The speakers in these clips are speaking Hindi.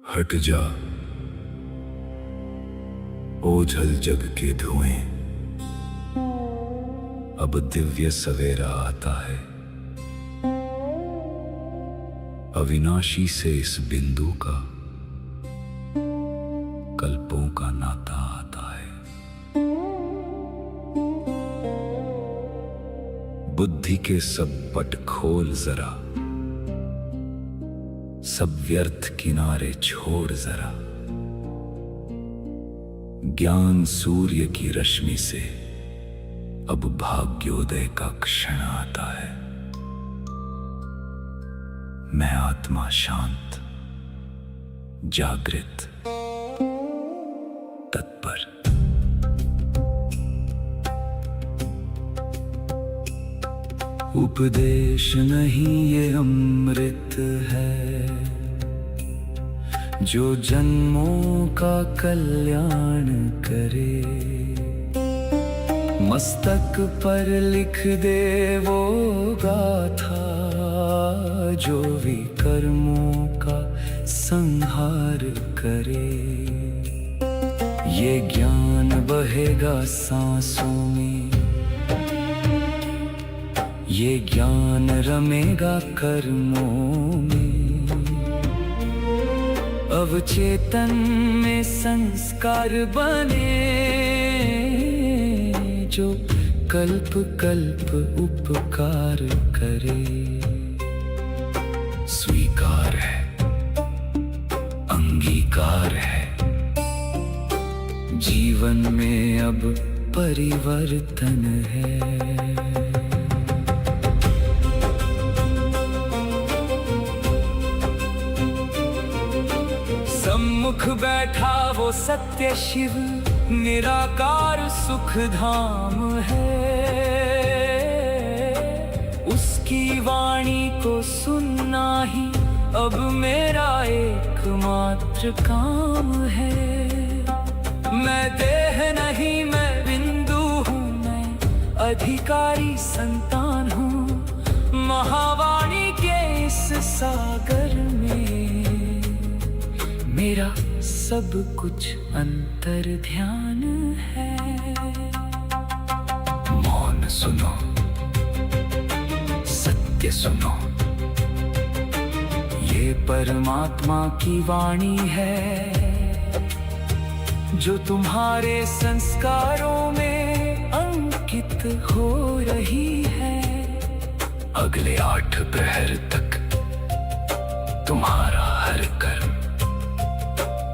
हट जा ओझल जग के धुएं, अब दिव्य सवेरा आता है। अविनाशी से इस बिंदु का कल्पों का नाता आता है। बुद्धि के सब पट खोल जरा, सब व्यर्थ किनारे छोड़ जरा। ज्ञान सूर्य की रश्मि से अब भाग्योदय का क्षण आता है। मैं आत्मा शांत, जागृत, तत्पर। उपदेश नहीं ये अमृत है, जो जन्मों का कल्याण करे। मस्तक पर लिख दे वो गाथा, जो विकर्मों का संहार करे। ये ज्ञान बहेगा सांसों में, ये ज्ञान रमेगा कर्मों में। अवचेतन में संस्कार बने, जो कल्प कल्प उपकार करे। स्वीकार है, अंगीकार है, जीवन में अब परिवर्तन है। सम्मुख बैठा वो सत्य शिव, निराकार सुख धाम है। उसकी वाणी को सुनना ही अब मेरा एकमात्र काम है। मैं देह नहीं, मैं बिंदु हूँ, मैं अधिकारी संतान हूँ। महावाणी के इस सागर में मेरा सब कुछ अंतर ध्यान है। मौन सुनो, सत्य सुनो, ये परमात्मा की वाणी है, जो तुम्हारे संस्कारों में अंकित हो रही है। अगले 8 प्रहर तक तुम्हारा हर कर्म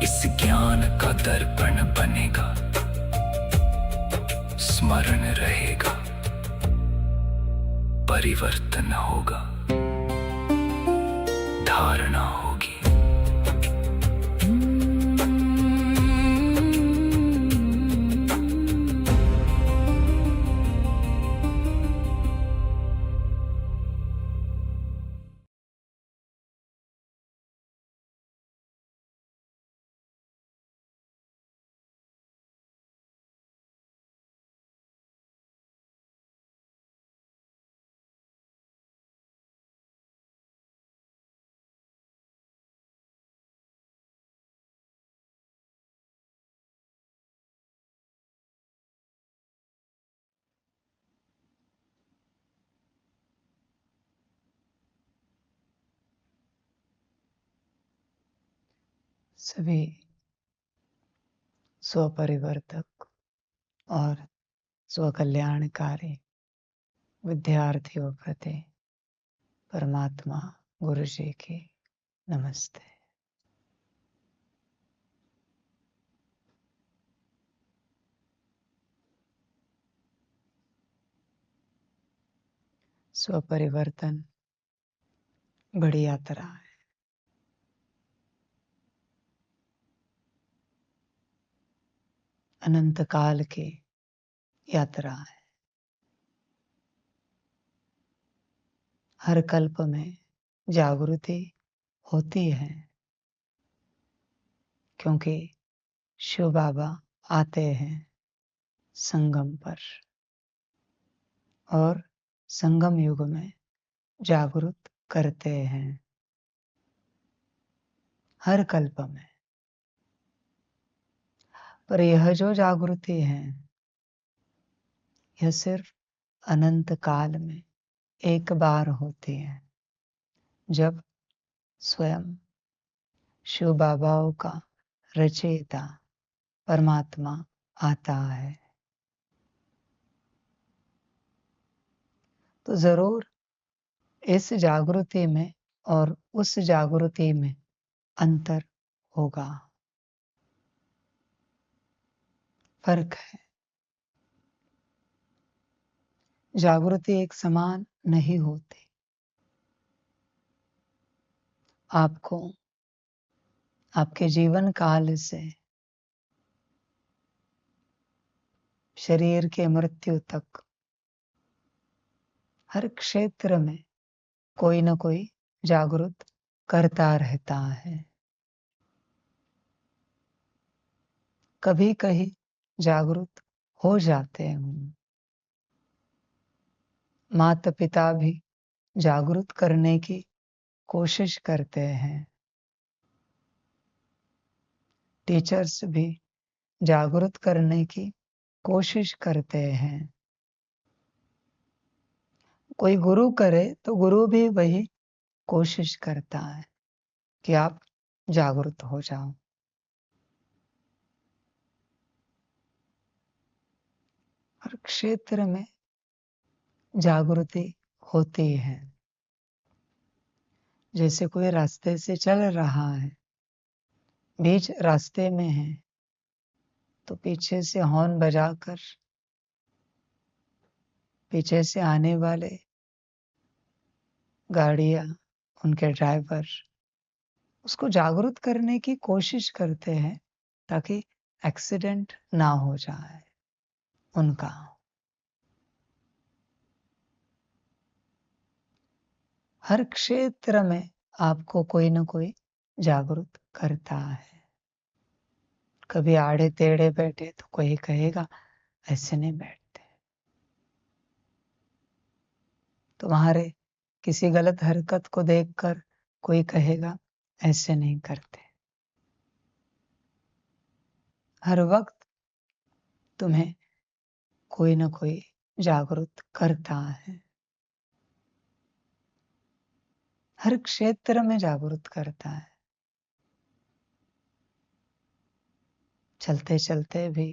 इस ज्ञान का दर्पण बनेगा, स्मरण रहेगा, परिवर्तन होगा, धारणा होगी। सभी स्वपरिवर्तक और स्वकल्याणकारी विद्यार्थियों प्रति परमात्मा गुरु जी की नमस्ते। स्वपरिवर्तन बड़ी यात्रा है। अनंत काल की यात्रा है। हर कल्प में जागृति होती है, क्योंकि शिव बाबा आते हैं संगम पर, और संगम युग में जागृत करते हैं। हर कल्प में। पर यह जो जागृति है, यह सिर्फ अनंत काल में एक बार होती है, जब स्वयं शिव बाबाओं का रचयिता परमात्मा आता है। तो जरूर इस जागृति में और उस जागृति में अंतर होगा, फर्क है। जागृति एक समान नहीं होती। आपको आपके जीवन काल से शरीर के मृत्यु तक हर क्षेत्र में कोई न कोई जागृत करता रहता है। कभी कहीं जागृत हो जाते हैं। माता पिता भी जागृत करने की कोशिश करते हैं। टीचर्स भी जागृत करने की कोशिश करते हैं। कोई गुरु करे तो गुरु भी वही कोशिश करता है कि आप जागृत हो जाओ। हर क्षेत्र में जागृति होती है। जैसे कोई रास्ते से चल रहा है, बीच रास्ते में है, तो पीछे से हॉर्न बजाकर पीछे से आने वाले गाड़ियां, उनके ड्राइवर उसको जागरूक करने की कोशिश करते हैं ताकि एक्सीडेंट ना हो जाए उनका। हर क्षेत्र में आपको कोई ना कोई जागरूक करता है। कभी आड़े टेढ़े बैठे तो कोई कहेगा ऐसे नहीं बैठते। तुम्हारे किसी गलत हरकत को देखकर कोई कहेगा ऐसे नहीं करते। हर वक्त तुम्हें कोई ना कोई जागरूक करता है। हर क्षेत्र में जागरूक करता है। चलते चलते भी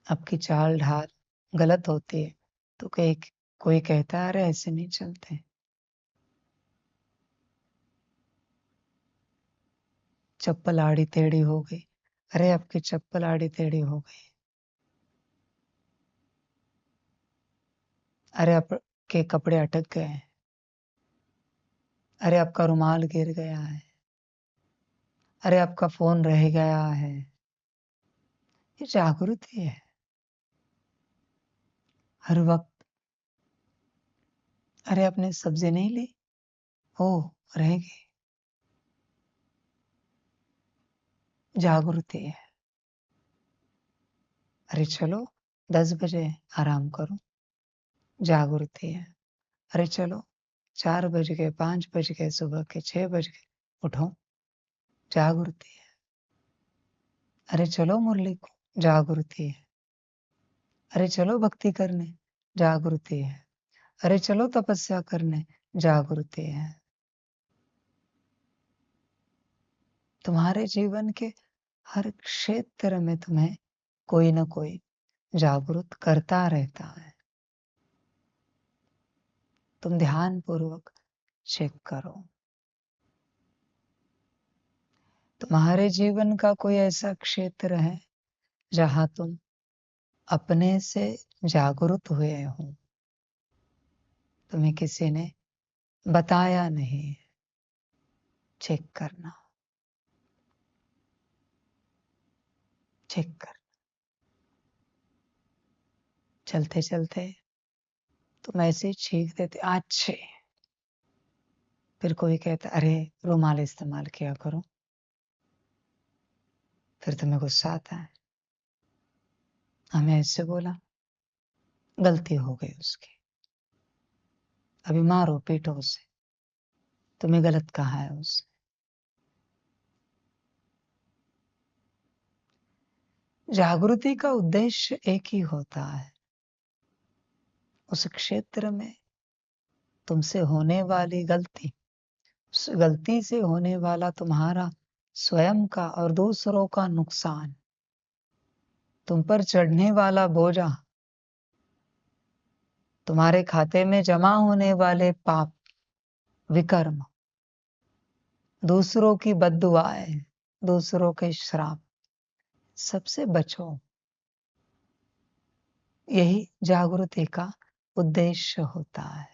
आपकी चाल ढाल गलत होती है तो कोई कहता है अरे ऐसे नहीं चलते। चप्पल आड़ी टेढ़ी हो गई, अरे आपकी चप्पल आड़ी टेढ़ी हो गई। अरे आपके कपड़े अटक गए हैं, अरे आपका रुमाल गिर गया है, अरे आपका फोन रह गया है। ये जागृति है। हर वक्त अरे आपने सब्जी नहीं ली, ओ रह गई। जागृति है। अरे चलो 10 बजे आराम करो, जागृति है। अरे चलो 4 बज गए, 5 बज गए, सुबह के 6 बज गए, उठो, जागृति है। अरे चलो मुरली को, जागृति है। अरे चलो भक्ति करने, जागृति है। अरे चलो तपस्या करने, जागृति है। तुम्हारे जीवन के हर क्षेत्र में तुम्हें कोई ना कोई जागृत करता रहता है। तुम ध्यान पूर्वक चेक करो। तुम्हारे जीवन का कोई ऐसा क्षेत्र है जहां तुम अपने से जागरूक हुए हो, तुम्हें किसी ने बताया नहीं। चेक करना, चेक कर। चलते चलते तुम ऐसे ही छींक देते अच्छे, फिर कोई कहता अरे रुमाल इस्तेमाल किया करो, फिर तुम्हें गुस्सा आता है, हमें ऐसे बोला, गलती हो गई उसकी, अभी मारो पीटो उसे, तुम्हें गलत कहा है उसने। जागृति का उद्देश्य एक ही होता है, उस क्षेत्र में तुमसे होने वाली गलती, उस गलती से होने वाला तुम्हारा स्वयं का और दूसरों का नुकसान, तुम पर चढ़ने वाला बोझा, तुम्हारे खाते में जमा होने वाले पाप, विकर्म, दूसरों की बद्दुआएं, दूसरों के श्राप, सबसे बचो। यही जागृति का उद्देश्य होता है।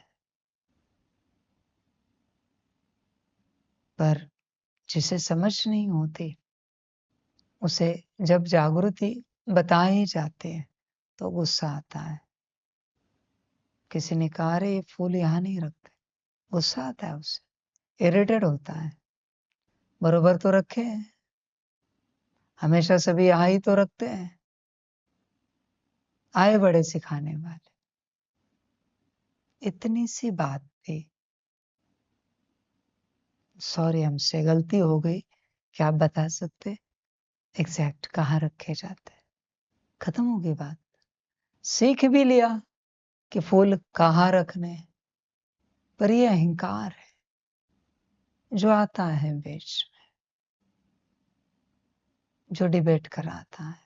पर जिसे समझ नहीं होती, उसे जब जागृति बताए जाते हैं तो गुस्सा आता है। किसी ने कहा अरे ये फूल यहाँ नहीं रखते, गुस्सा आता है उसे, इरिटेट होता है। बरोबर तो रखे हैं, हमेशा सभी यहाँ ही तो रखते हैं, आए बड़े सिखाने वाले। इतनी सी बात थी, सॉरी हमसे गलती हो गई, क्या आप बता सकते एग्जैक्ट कहाँ रखे जाते हैं? खत्म हो गई बात। सीख भी लिया कि फूल कहाँ रखने हैं, पर ये अहंकार है जो आता है बीच में, जो डिबेट कराता है,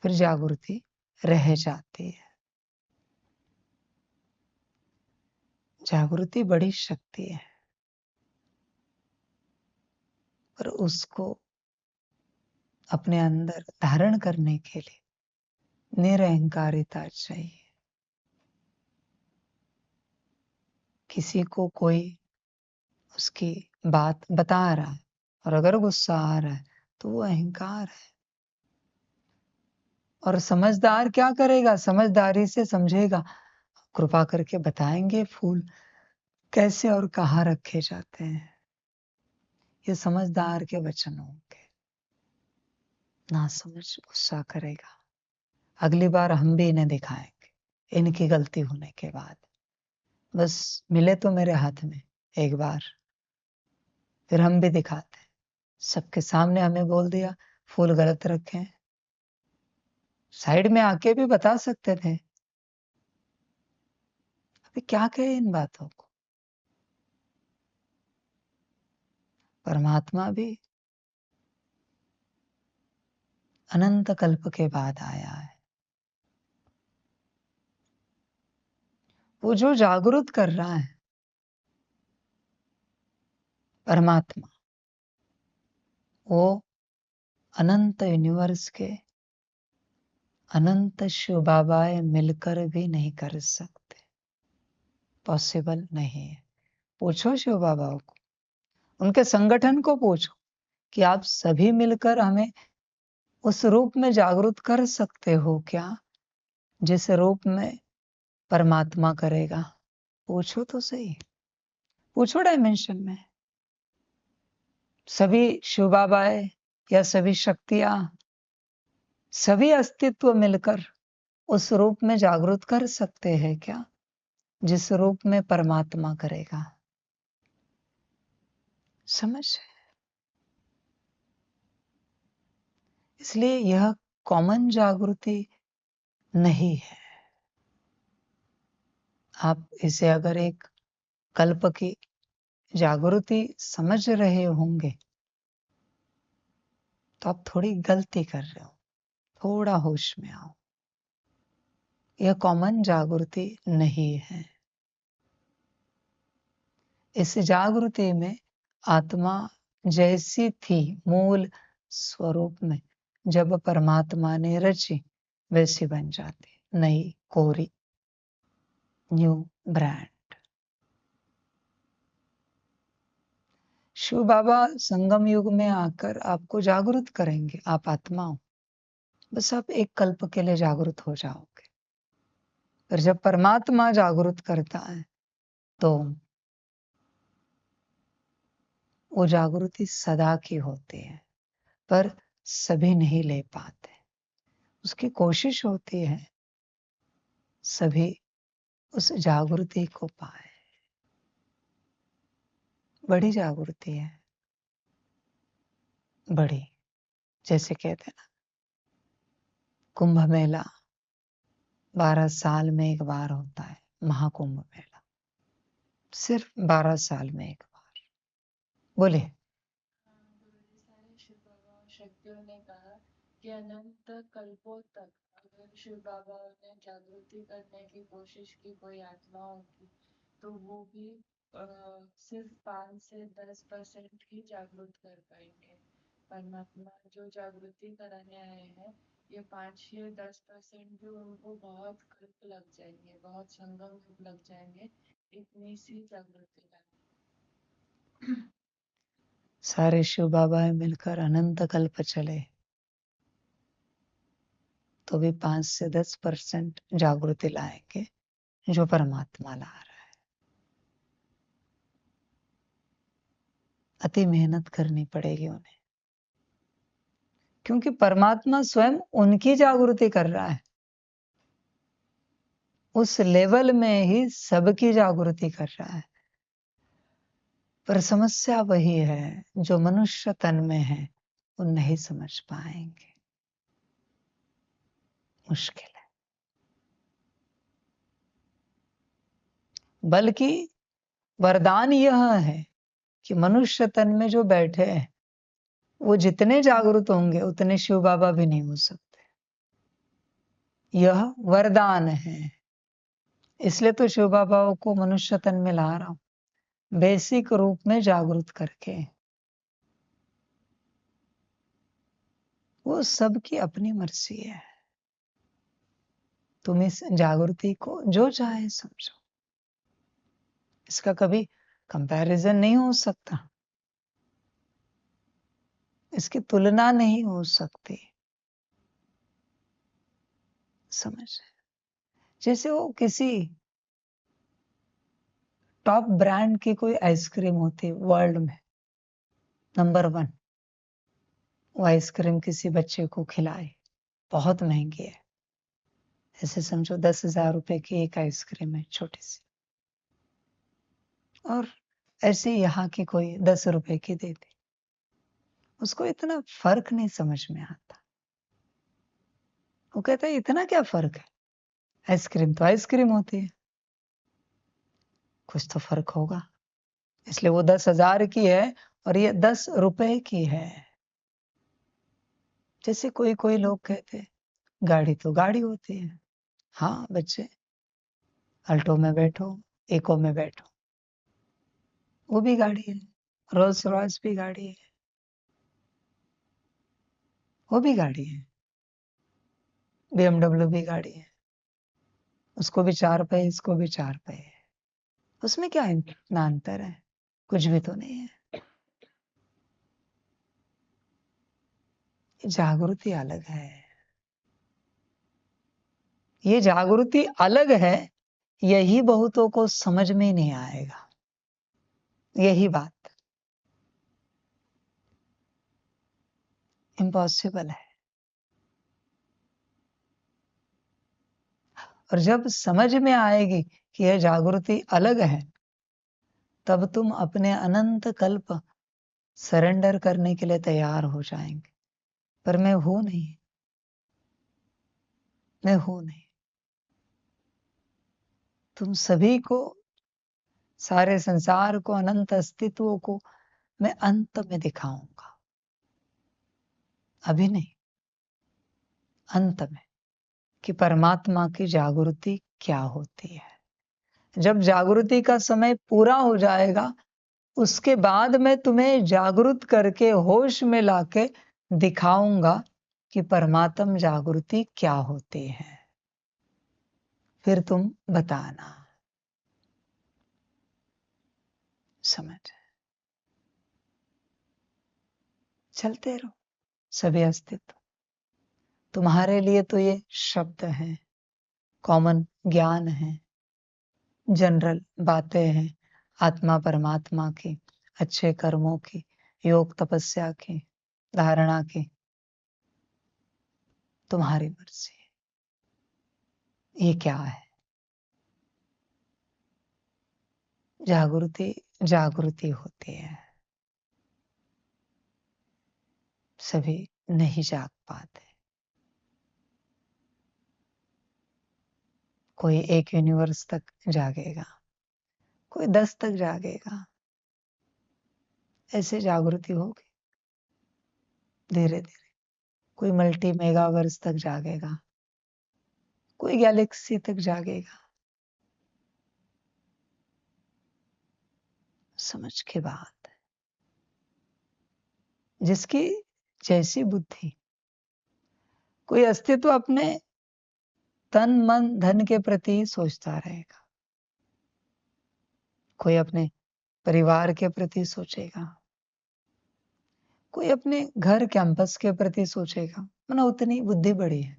फिर जागृति रह जाती है। जागृति बड़ी शक्ति है, पर उसको अपने अंदर धारण करने के लिए निरअहकारिता चाहिए। किसी को कोई उसकी बात बता रहा है और अगर गुस्सा आ रहा है तो वो अहंकार है। और समझदार क्या करेगा? समझदारी से समझेगा, कृपा करके बताएंगे फूल कैसे और कहाँ रखे जाते हैं। ये समझदार के वचन होंगे। ना समझ गुस्सा करेगा, अगली बार हम भी इन्हें दिखाएंगे इनकी गलती होने के बाद। बस मिले तो मेरे हाथ में एक बार, फिर हम भी दिखाते हैं। सबके सामने हमें बोल दिया फूल गलत रखे हैं, साइड में आके भी बता सकते थे। अभी क्या कहे इन बातों को? परमात्मा भी अनंत कल्प के बाद आया है। वो जो जागृत कर रहा है परमात्मा, वो अनंत यूनिवर्स के अनंत शिव बाबाएं मिलकर भी नहीं कर सकते, पॉसिबल नहीं है। पूछो शिव बाबाओं को, उनके संगठन को पूछो कि आप सभी मिलकर हमें उस रूप में जागृत कर सकते हो क्या जिस रूप में परमात्मा करेगा? पूछो तो सही, पूछो डायमेंशन में। सभी शिव बाबाएं या सभी शक्तियां, सभी अस्तित्व मिलकर उस रूप में जागृत कर सकते हैं क्या जिस रूप में परमात्मा करेगा? समझ? इसलिए यह कॉमन जागृति नहीं है। आप इसे अगर एक कल्प की जागृति समझ रहे होंगे तो आप थोड़ी गलती कर रहे हो, थोड़ा होश में आओ। यह कॉमन जागृति नहीं है। इस जागृति में आत्मा जैसी थी मूल स्वरूप में, जब परमात्मा ने रची वैसी बन जाती, नई कोरी, न्यू ब्रांड। शिव बाबा संगम युग में आकर आपको जागृत करेंगे। आप आत्मा हो, बस आप एक कल्प के लिए जागृत हो जाओगे। पर जब परमात्मा जागृत करता है तो वो जागृति सदा की होती है, पर सभी नहीं ले पाते। उसकी कोशिश होती है सभी उस जागृति को पाए। बड़ी जागृति है, बड़ी। जैसे कहते हैं ना, कुंभ मेला 12 साल में एक बार होता है, महाकुंभ मेला सिर्फ 12 साल में एक बार। बोले सारे शिव बाबा और शक्तियों ने कहा कि अनंत कल्पों तक अगर शिव बाबाओं ने जागृति करने की कोशिश की कोई आत्माओं की, तो वो भी सिर्फ 5 से 10% ही जागृत कर पाएंगे। परमात्मा जो जागृति कराने आए हैं, ये 5 या 10% भी उनको बहुत कल्प लग जाएंगे, बहुत संगम युग लग जाएंगे इतनी सी जागृति लाने। सारे शिव बाबा मिलकर अनंत कल्प चले तो भी 5 से 10% जागृति लाएंगे जो परमात्मा ला रहा है। अति मेहनत करनी पड़ेगी उन्हें, क्योंकि परमात्मा स्वयं उनकी जागृति कर रहा है। उस लेवल में ही सबकी जागृति कर रहा है। पर समस्या वही है, जो मनुष्य तन में है वो नहीं समझ पाएंगे। मुश्किल है। बल्कि वरदान यह है कि मनुष्य तन में जो बैठे हैं वो जितने जागरूक होंगे उतने शिव बाबा भी नहीं हो सकते। यह वरदान है। इसलिए तो शिव बाबाओं को मनुष्य तन में ला रहा हूं, बेसिक रूप में जागरूक करके। वो सबकी अपनी मर्जी है। तुम इस जागृति को जो चाहे समझो, इसका कभी कंपैरिजन नहीं हो सकता, इसकी तुलना नहीं हो सकती। समझ, जैसे वो किसी टॉप ब्रांड की कोई आइसक्रीम होती वर्ल्ड में नंबर 1, वो आइसक्रीम किसी बच्चे को खिलाए, बहुत महंगी है। ऐसे समझो 10,000 रुपए की एक आइसक्रीम है, छोटी सी, और ऐसे यहाँ की कोई 10 रुपए की दे दी। उसको इतना फर्क नहीं समझ में आता। वो कहता है इतना क्या फर्क है, आइसक्रीम तो आइसक्रीम होती है, कुछ तो फर्क होगा। इसलिए वो 10,000 की है और ये 10 रुपए की है। जैसे कोई कोई लोग कहते गाड़ी तो गाड़ी होती है। हाँ बच्चे, अल्टो में बैठो, इको में बैठो, वो भी गाड़ी है। रोल्स रॉयस भी गाड़ी है, वो भी गाड़ी है। BMW भी गाड़ी है, उसको भी 4 पहिए, इसको भी 4 पहिए। उसमें क्या इतना अंतर है? कुछ भी तो नहीं है। जागृति अलग है। ये जागृति अलग है, यही बहुतों को समझ में नहीं आएगा। यही बात इम्पॉसिबल है। और जब समझ में आएगी कि यह जागृति अलग है, तब तुम अपने अनंत कल्प सरेंडर करने के लिए तैयार हो जाएंगे। पर मैं हूं नहीं, मैं हूं नहीं। तुम सभी को, सारे संसार को, अनंत अस्तित्व को मैं अंत में दिखाऊंगा, अभी नहीं, अंत में, कि परमात्मा की जागृति क्या होती है। जब जागृति का समय पूरा हो जाएगा, उसके बाद मैं तुम्हें जागृत करके होश में लाके दिखाऊंगा कि परमात्म जागृति क्या होती है। फिर तुम बताना। समझ, चलते रहो। सभी अस्तित्व तुम्हारे लिए तो ये शब्द हैं, कॉमन ज्ञान है, जनरल बातें हैं, आत्मा परमात्मा की, अच्छे कर्मों की, योग तपस्या की, धारणा की। तुम्हारी मर्जी है। ये क्या है? जागृति जागृति होती है। सभी नहीं जाग पाते। कोई 1 यूनिवर्स तक जागेगा, कोई 10 तक जागेगा। ऐसे जागृति होगी धीरे धीरे। कोई मल्टी मेगावर्स तक जागेगा, कोई गैलेक्सी तक जागेगा। समझ के बात है। जिसकी जैसी बुद्धि, कोई अस्तित्व अपने तन मन धन के प्रति सोचता रहेगा, कोई अपने परिवार के प्रति सोचेगा, कोई अपने घर कैंपस के प्रति सोचेगा, मतलब उतनी बुद्धि बड़ी है।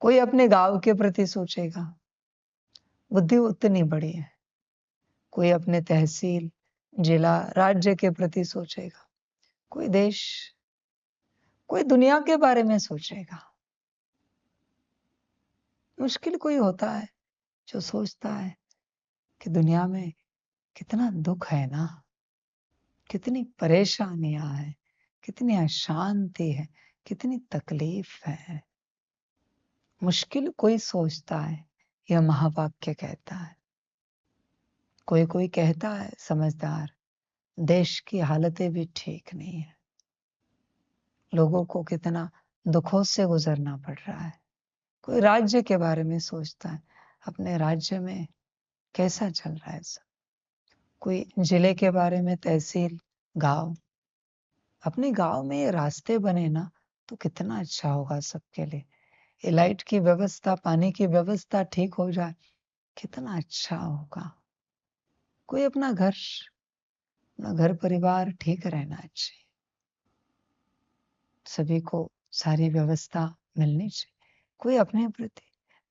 कोई अपने गांव के प्रति सोचेगा, बुद्धि उतनी बड़ी है। कोई अपने तहसील, जिला, राज्य के प्रति सोचेगा, कोई देश, कोई दुनिया के बारे में सोचेगा। मुश्किल कोई होता है जो सोचता है कि दुनिया में कितना दुख है ना, कितनी परेशानियां हैं, कितनी अशांति है, कितनी तकलीफ है। मुश्किल कोई सोचता है, यह महावाक्य कहता है। कोई कोई कहता है समझदार, देश की हालतें भी ठीक नहीं है, लोगों को कितना दुखों से गुजरना पड़ रहा है। कोई राज्य के बारे में सोचता है, अपने राज्य में कैसा चल रहा है सब। कोई जिले के बारे में, तहसील, गांव। अपने गांव में ये रास्ते बने ना तो कितना अच्छा होगा सबके लिए। ये लाइट की व्यवस्था, पानी की व्यवस्था ठीक हो जाए, कितना अच्छा होगा। कोई अपना घर परिवार ठीक रहना चाहिए। सभी को सारी व्यवस्था मिलनी चाहिए। कोई अपने प्रति,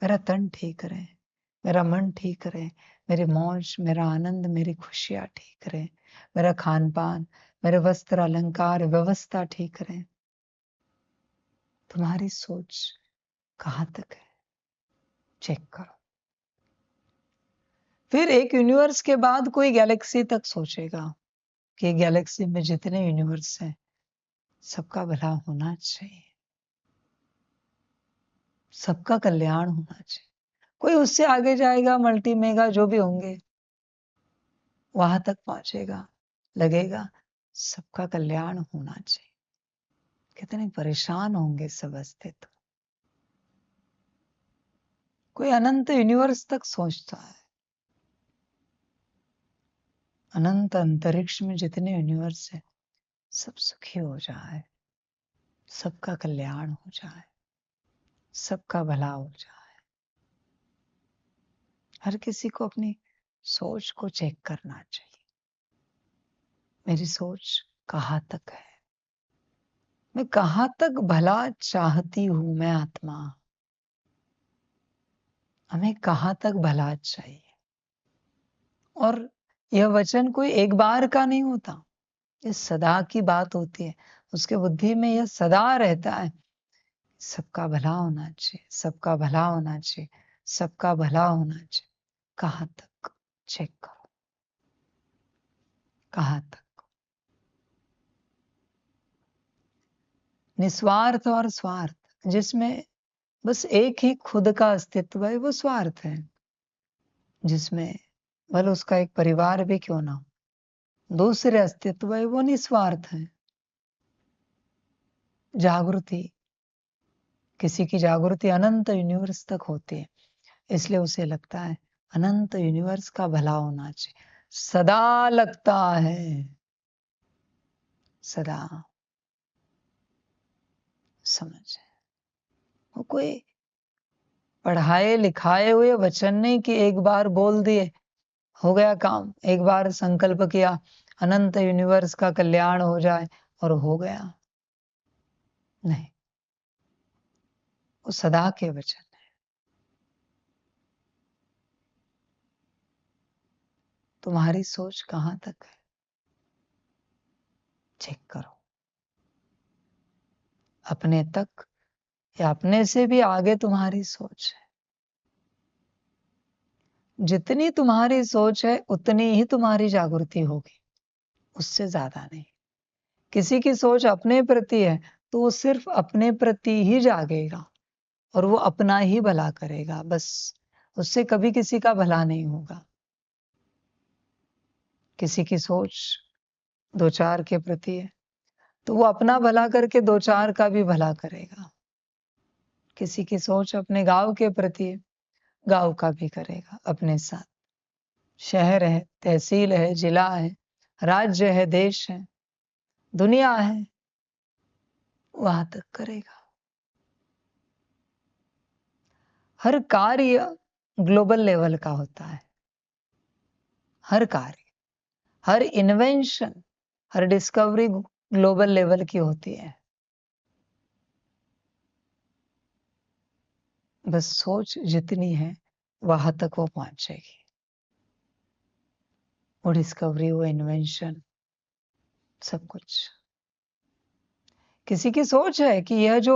मेरा तन ठीक रहे, मेरा मन ठीक रहे, मेरी मौज, मेरा आनंद, मेरी खुशियां ठीक रहे, मेरा खान पान, मेरे वस्त्र अलंकार व्यवस्था ठीक रहे। तुम्हारी सोच कहां तक है, चेक करो। फिर एक यूनिवर्स के बाद कोई गैलेक्सी तक सोचेगा कि गैलेक्सी में जितने यूनिवर्स हैं सबका भला होना चाहिए, सबका कल्याण होना चाहिए। कोई उससे आगे जाएगा, मल्टी मेगा जो भी होंगे, वहां तक पहुंचेगा, लगेगा सबका कल्याण होना चाहिए। कितने परेशान होंगे सब अस्तित्व। कोई अनंत यूनिवर्स तक सोचता है, अनंत अंतरिक्ष में जितने यूनिवर्स है सब सुखी हो जाए, सबका कल्याण हो जाए, सबका भला हो जाए। हर किसी को अपनी सोच को चेक करना चाहिए। मेरी सोच कहां तक है, मैं कहां तक भला चाहती हूं। मैं आत्मा, हमें कहां तक भला चाहिए। और यह वचन कोई एक बार का नहीं होता, ये सदा की बात होती है। उसके बुद्धि में यह सदा रहता है, सबका भला होना चाहिए, सबका भला होना चाहिए, सबका भला होना चाहिए। कहां तक, चेक करो, कहां तक। निस्वार्थ और स्वार्थ, जिसमें बस एक ही खुद का अस्तित्व है, वो स्वार्थ है। जिसमें भले उसका एक परिवार भी क्यों ना हो, दूसरे अस्तित्व है, वो निस्वार्थ है। जागृति, किसी की जागृति अनंत यूनिवर्स तक होती है, इसलिए उसे लगता है अनंत यूनिवर्स का भला होना चाहिए। सदा लगता है, सदा। समझ, वो कोई पढ़ाए लिखाए हुए वचन नहीं कि एक बार बोल दिए हो गया काम, एक बार संकल्प किया अनंत यूनिवर्स का कल्याण हो जाए और हो गया। नहीं, वो सदा के वचन है। तुम्हारी सोच कहां तक है, चेक करो। अपने तक या अपने से भी आगे तुम्हारी सोच है। जितनी तुम्हारी सोच है उतनी ही तुम्हारी जागृति होगी, उससे ज्यादा नहीं। किसी की सोच अपने प्रति है तो वो सिर्फ अपने प्रति ही जागेगा और वो अपना ही भला करेगा, बस उससे कभी किसी का भला नहीं होगा। किसी की सोच दो चार के प्रति है तो वो अपना भला करके दो चार का भी भला करेगा। किसी की सोच अपने गांव के प्रति है, गांव का भी करेगा अपने साथ। शहर है, तहसील है, जिला है, राज्य है, देश है, दुनिया है, वहां तक करेगा। हर कार्य ग्लोबल लेवल का होता है। हर कार्य, हर इन्वेंशन, हर डिस्कवरी ग्लोबल लेवल की होती है। बस सोच जितनी है वहां तक वो पहुंचेगी। वो डिस्कवरी, वो इन्वेंशन, सब कुछ। किसी की सोच है कि यह जो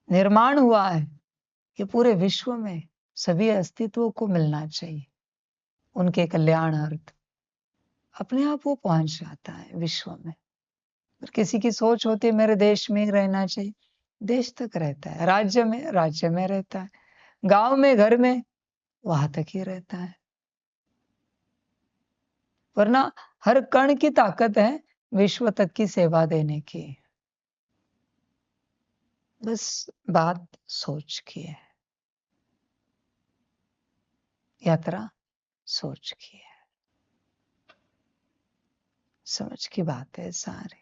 निर्माण हुआ है ये पूरे विश्व में सभी अस्तित्वों को मिलना चाहिए, उनके कल्याणार्थ। अपने आप वो पहुंच जाता है विश्व में। और किसी की सोच होती है मेरे देश में ही रहना चाहिए, देश तक रहता है, राज्य में रहता है, गांव में, घर में, वहां तक ही रहता है। वरना हर कण की ताकत है विश्व तक की सेवा देने की। बस बात सोच की है, यात्रा सोच की है, समझ की बात है सारी।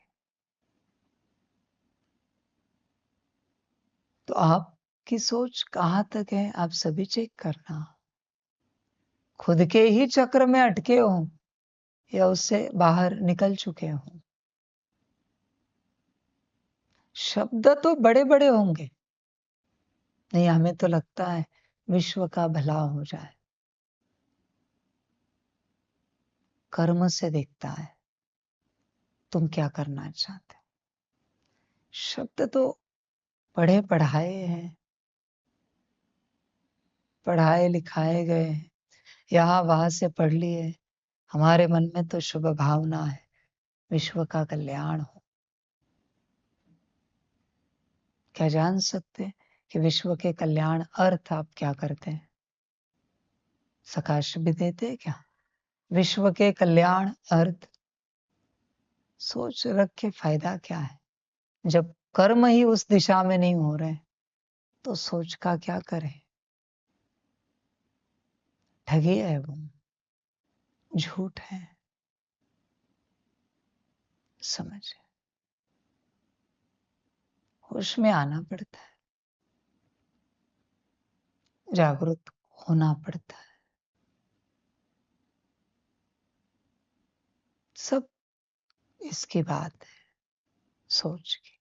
तो आपकी सोच कहां तक है आप सभी चेक करना। खुद के ही चक्र में अटके हो या उससे बाहर निकल चुके हो। शब्द तो बड़े बड़े होंगे, नहीं हमें तो लगता है विश्व का भला हो जाए। कर्म से दिखता है तुम क्या करना चाहते। शब्द तो पढ़े पढ़ाए हैं, पढ़ाए लिखाए गए हैं, यहाँ वहां से पढ़ लिए। हमारे मन में तो शुभ भावना है, विश्व का कल्याण हो। क्या जान सकते हैं कि विश्व के कल्याण अर्थ आप क्या करते हैं? सकाश भी देते हैं क्या? विश्व के कल्याण अर्थ सोच रख के फायदा क्या है? जब कर्म ही उस दिशा में नहीं हो रहे तो सोच का क्या करें? ठगी है वो, झूठ है। समझ, होश में आना पड़ता है, जागरूक होना पड़ता है। सब इसकी बात है, सोच की।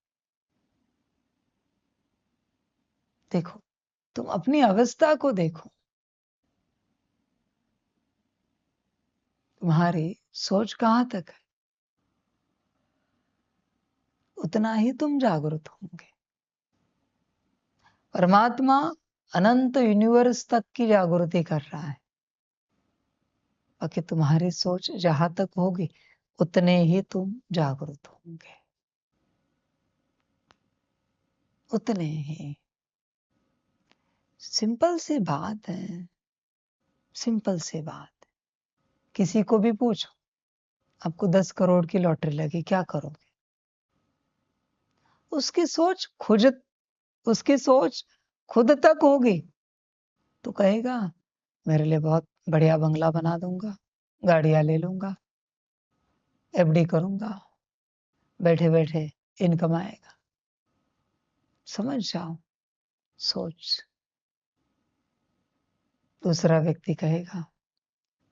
देखो, तुम अपनी अवस्था को देखो। तुम्हारी सोच कहां तक है उतना ही तुम जागरूक होंगे। परमात्मा अनंत यूनिवर्स तक की जागृति कर रहा है। बाकी तुम्हारी सोच जहां तक होगी उतने ही तुम जागरूक होंगे, उतने ही। सिंपल सी बात है, सिंपल सी बात। किसी को भी पूछो आपको 10 करोड़ की लॉटरी लगी क्या करोगे? उसकी सोच खुद तक होगी तो कहेगा मेरे लिए बहुत बढ़िया बंगला बना दूंगा, गाड़ियां ले लूंगा, एफडी करूंगा, बैठे बैठे इनकम आएगा। समझ जाओ सोच। दूसरा व्यक्ति कहेगा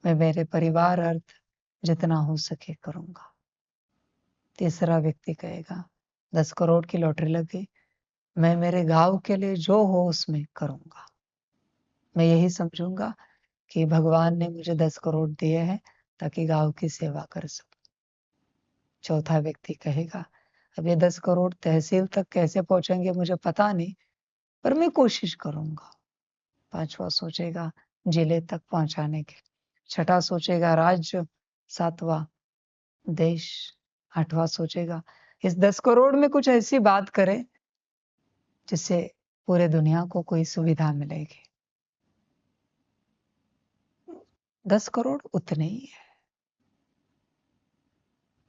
मैं मेरे परिवार अर्थ जितना हो सके करूंगा। तीसरा व्यक्ति कहेगा 10 करोड़ की लॉटरी लग गई, मैं मेरे गांव के लिए जो हो उसमें करूंगा। मैं यही समझूंगा कि भगवान ने मुझे 10 करोड़ दिए हैं ताकि गांव की सेवा कर सकूं। चौथा व्यक्ति कहेगा अब ये 10 करोड़ तहसील तक कैसे पहुंचेंगे मुझे पता नहीं, पर मैं कोशिश करूंगा। पांचवा सोचेगा जिले तक पहुंचाने के, छठा सोचेगा राज्य, सातवां देश, आठवां सोचेगा इस 10 करोड़ में कुछ ऐसी बात करें जिससे पूरे दुनिया को कोई सुविधा मिलेगी। 10 करोड़ उतने ही है।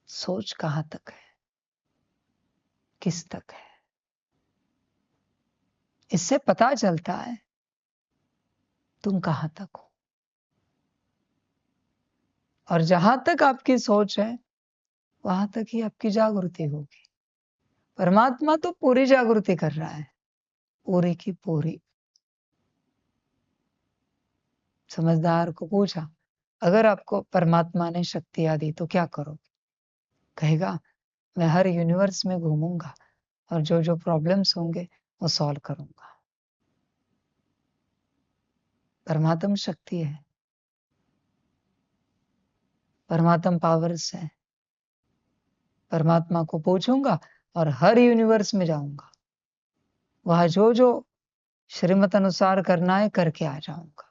सोच कहां तक है, किस तक है, इससे पता चलता है तुम कहां तक हो। और जहां तक आपकी सोच है वहां तक ही आपकी जागृति होगी। परमात्मा तो पूरी जागृति कर रहा है, पूरी की पूरी। समझदार को पूछा, अगर आपको परमात्मा ने शक्तियां दी तो क्या करोगे? कहेगा, मैं हर यूनिवर्स में घूमूंगा और जो जो प्रॉब्लम्स होंगे वो सॉल्व करूंगा। परमात्मा शक्ति है, परमात्मा पावर्स है। परमात्मा को पूछूंगा और हर यूनिवर्स में जाऊंगा, वहां जो जो श्रीमत अनुसार करना है करके आ जाऊंगा।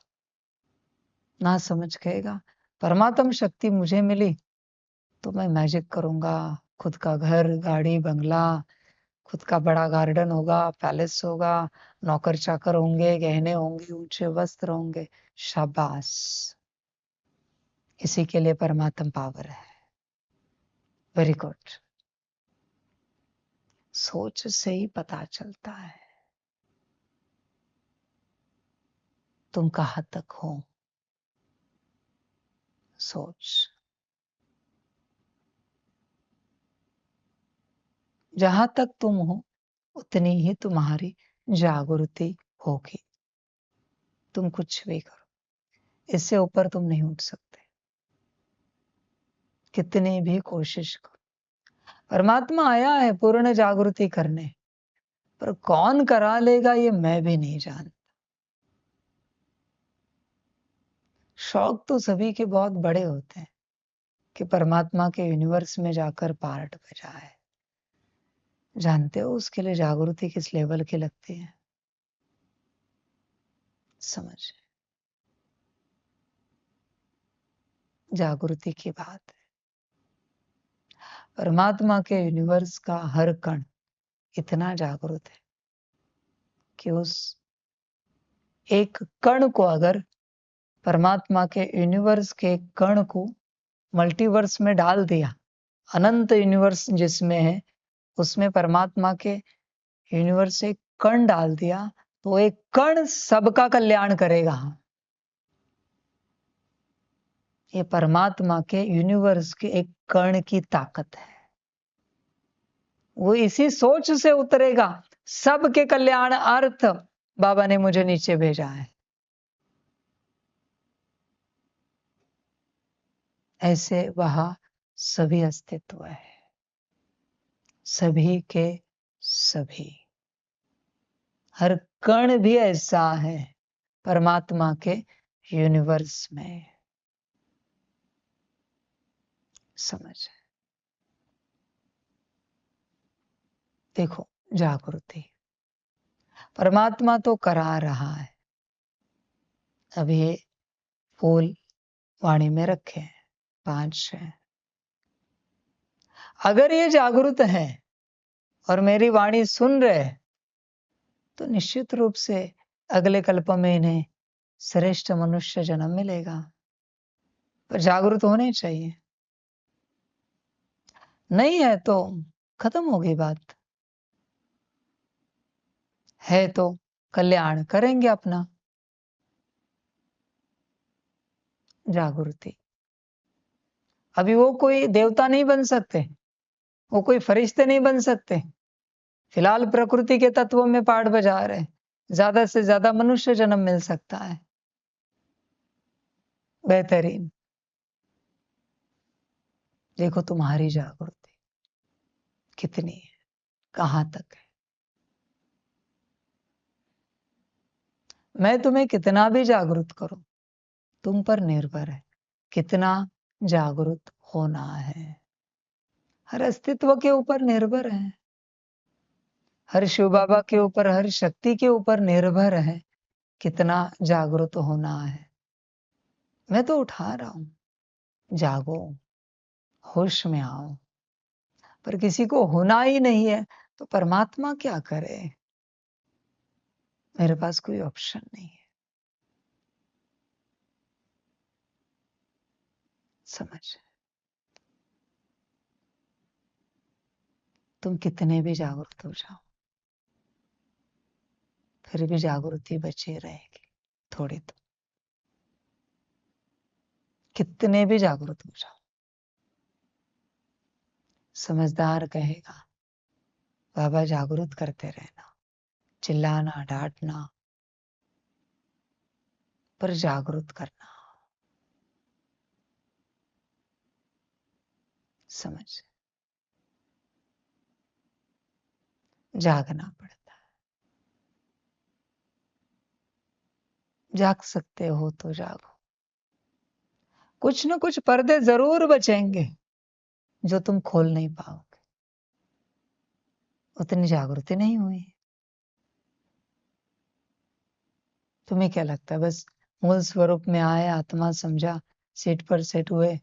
ना समझ कहेगा, परमात्मा शक्ति मुझे मिली तो मैं मैजिक करूंगा, खुद का घर, गाड़ी, बंगला, खुद का बड़ा गार्डन होगा, पैलेस होगा, नौकर चाकर होंगे, गहने होंगे, ऊंचे वस्त्र होंगे। शाबाश, इसी के लिए परमात्मा पावर है। Very good. सोच से ही पता चलता है तुम कहां तक हो। सोच, जहां तक तुम हो उतनी ही तुम्हारी जागृति होगी। तुम कुछ भी करो, इससे ऊपर तुम नहीं उठ सकते, कितनी भी कोशिश करो। परमात्मा आया है पूर्ण जागृति करने, पर कौन करा लेगा ये मैं भी नहीं जानता। शौक तो सभी के बहुत बड़े होते हैं कि परमात्मा के यूनिवर्स में जाकर पार्ट बजाए। जानते हो उसके लिए जागृति किस लेवल की लगती है? समझ, जागृति की बात है। परमात्मा के यूनिवर्स का हर कण इतना जागृत है कि उस एक कण को अगर परमात्मा के यूनिवर्स के कण को मल्टीवर्स में डाल दिया, अनंत यूनिवर्स जिसमें है उसमें परमात्मा के यूनिवर्स से कण डाल दिया तो एक कण सबका कल्याण करेगा। ये परमात्मा के यूनिवर्स के एक कण की ताकत है। वो इसी सोच से उतरेगा, सबके कल्याण अर्थ बाबा ने मुझे नीचे भेजा है। ऐसे वहां सभी अस्तित्व है, सभी के सभी, हर कण भी ऐसा है परमात्मा के यूनिवर्स में। समझ, देखो जागृति परमात्मा तो करा रहा है। अभी ये फूल वाणी में रखे हैं, 5 हैं। अगर ये जागृत है और मेरी वाणी सुन रहे तो निश्चित रूप से अगले कल्प में इन्हें श्रेष्ठ मनुष्य जन्म मिलेगा। पर जागृत होने चाहिए, नहीं है तो खत्म होगी बात। है तो कल्याण करेंगे अपना। जागृति, अभी वो कोई देवता नहीं बन सकते, वो कोई फरिश्ते नहीं बन सकते। फिलहाल प्रकृति के तत्वों में पाठ बजा रहे, ज्यादा से ज्यादा मनुष्य जन्म मिल सकता है। बेहतरीन। देखो तुम्हारी जागृति कितनी है, कहां तक है। मैं तुम्हें कितना भी जागृत करूं, तुम पर निर्भर है कितना जागृत होना है। हर अस्तित्व के ऊपर निर्भर है, हर शिव बाबा के ऊपर, हर शक्ति के ऊपर निर्भर है कितना जागृत होना है। मैं तो उठा रहा हूं, जागो, होश में आओ। पर किसी को होना ही नहीं है, तो परमात्मा क्या करे? मेरे पास कोई ऑप्शन नहीं है। समझ? तुम कितने भी जागरूक हो जाओ, फिर भी जागृति बची रहेगी थोड़ी तो। कितने भी जागरूक हो जाओ, समझदार कहेगा बाबा जागरूक करते रहना, चिल्लाना डांटना, पर जागरूक करना। समझ? जागना पड़ता है। जाग सकते हो तो जागो। कुछ न कुछ पर्दे जरूर बचेंगे जो तुम खोल नहीं पाओगे, उतनी जागृति नहीं हुई। तुम्हें क्या लगता है बस मूल स्वरूप में आए, आत्मा समझा, सीट पर सेट हुए,